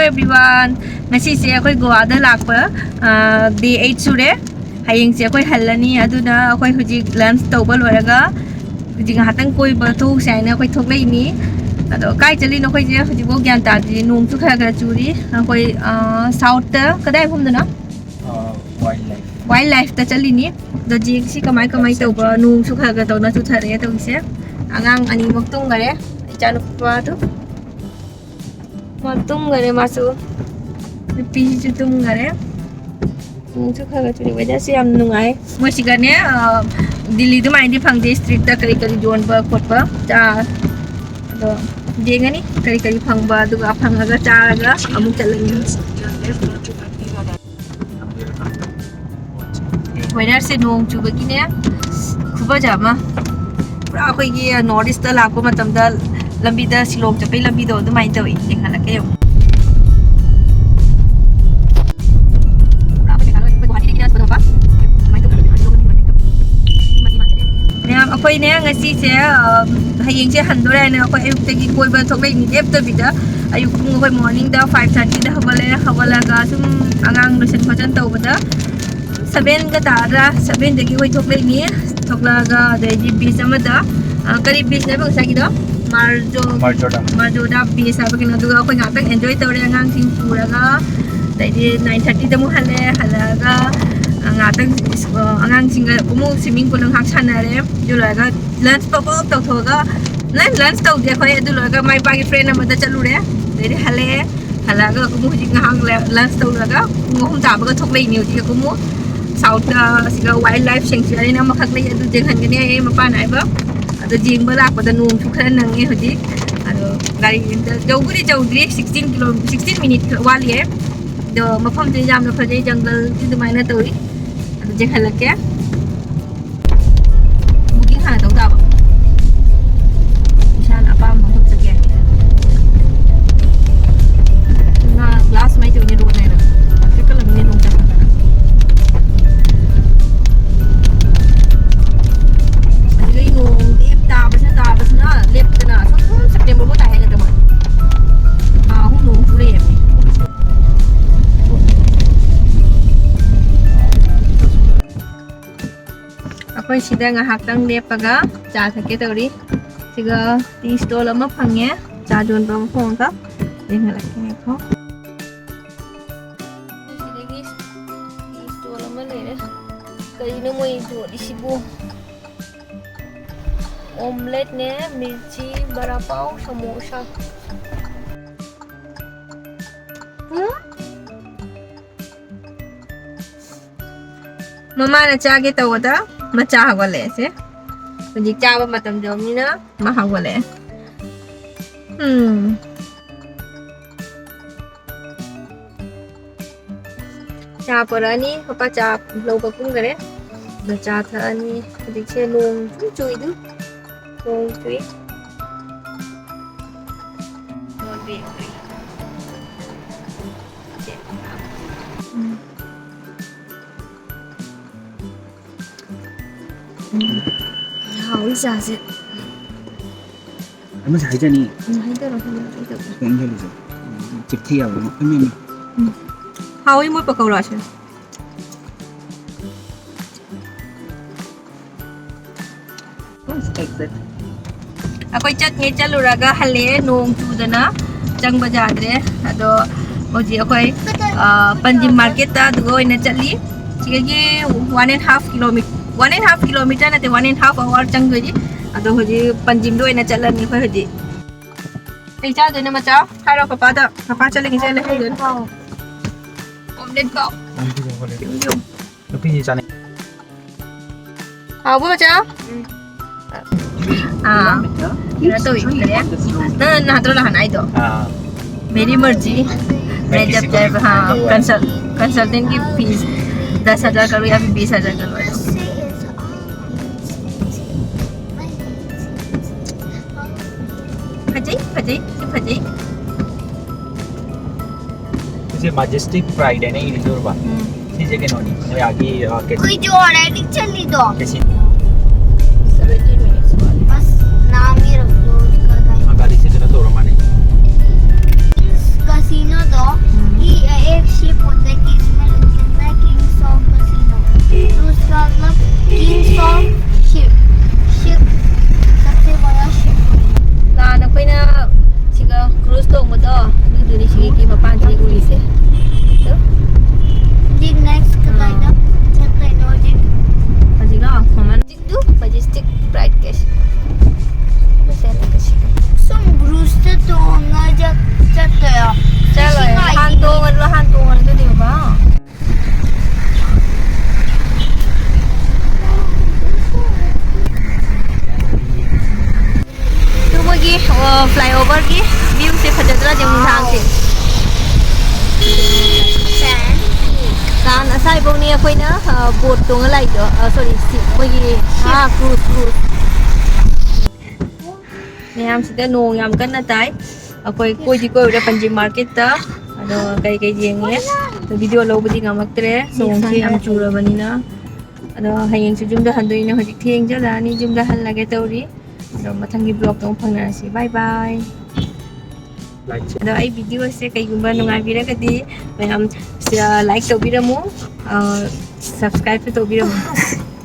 everyone. Ngasi se akoi Goa da lakpa day 8 sure. Hayeng se akoi hallani aduna akoi hujik lunch tawba loraga hujik hatang koi ba tho saina akoi thoklai ni. Ado kai chali no koi je hujik bo gyan ta di nung chu khara khara churi akoi south ta kadai phum da na wildlife ta chali ni do ji si kamai tawba nung chu khara khara tawna chu thare to se angang ani moktung gare chanu pa tu tum gare masu pi chu tum gare nung chu khara churi wajah se am nungai mo sigane Delhi du mai di phangde street ta kari kari zone ba khot ba cha do dengani kari kari phangba du ga phangaga charaga amuk chalani weather se nong chu ba gine khuba jama pura khoi gi north east ta lakpa matam da lambi da silong chapai lambi do du mai tawi engala ke akoi ne ngasi se hayeng se handore ne akoi ayuk tegi koi ba thoklai ni ep ta bida ayuk pung akoi morning da 5:30 da hawala ga sum angang losen phajan taw bada 7 ga tara 7 degi koi thoklai ni thokla ga de ji beach amada kari beach ne ba sa gi do marjoda beach aba kina du akoi ngapek enjoy tawre angang sing pura ga dai 9:30 da mu halaga ngatang angang singa kumu swimming pool hak sanare julaga lunch pop to thoga nan lunch to de khoi adulaga mai pa gi friend amada chalure deri halaga kumu ji ngahang lunch to laga ngom ta ba thoklei ni ji kumu south siga wildlife sanctuary na makhak lei adu je khan gane e mapa nai ba adu jing ba lak pada nung thu khara nang e hoji adu gari jawguri 16 minute wali e do mafam je jam na phajai jungle ti du mai na toi je khala ke booking ha tau da ba san apa ma hot sake na glass mai tu ni ro na na ke kala ni long ta na ai no ep ta ba na lep ta na so September mo ta hai na ta ma hu no fu le akoi sida ngahakang lepaga cha thake tawri siga tea stall ama phangye cha jon ba phong ta dengala ke kho sidagi tea stall ama le kari no moi do isibu omelette ne mirchi bara pav samosa mama na cha ge tawada macha hawale se ji cha ba matam jom ni na ma hawale cha parani papa cha lo ba kum gare da cha tha ani ji che nong chui du nong chui non bi好下去。em mới thấy cho ni. Thấy được rồi, thấy được. Không thấy được. Chụp theo nó em em. Hao ấy mới bắt cầu rồi chứ. Aku chat ni chalu raga hale nong tu dana jang bajar dre ado oji aku Panjim market ta dugo ina chali chigi 1.5 kilometer na te 1.5 hour chang goji ado hoji Panjim do ina chalan ni khoi hoji ei cha de na ma cha hai ro papa chale ki chale hai gen om lên cậu nó cái gì cho này hao bữa cha मेरा तो ना ना तो लहन आई तो मेरी मर्जी मैं जब जब हाँ कंसल्टेंट की फीस 10,000 करूँ या फिर 20,000 करूँ फजी इसे मैजेस्टिक प्राइड है ना ये जो बात इसी जगह नोनी मैं आगे कैसे कोई जो ऑलरेडी चली दो कैसे 17 minutes बस नाम ही रख दो उसका गाड़ी से तो रोमाने कैसीनो दो रिवर की व्यू से फजदरा जंग थांग से कान असाई बोनी अखोइना बोट तोंग लाइदो सॉरी मोगी क्रूज मैम सिदा नोंग याम कन्ना ताई अखोई कोई दा पंजी मार्केट ता अदो कई जेंगे तो वीडियो लोबदी गामक्तरे नोंग से याम चूरबनिना अदो हयेंग सु जुमदा हंदोइना हजि थेंग जलानी जुमदा हल्लागे तौरी अदो मथंगी ब्लॉग तो फंगनासी बाय बाय अदो आई वीडियो से कईगुंबा नुंगाबिरगदी मैम लाइक तौबिरमु सब्सक्राइब तौबिरमु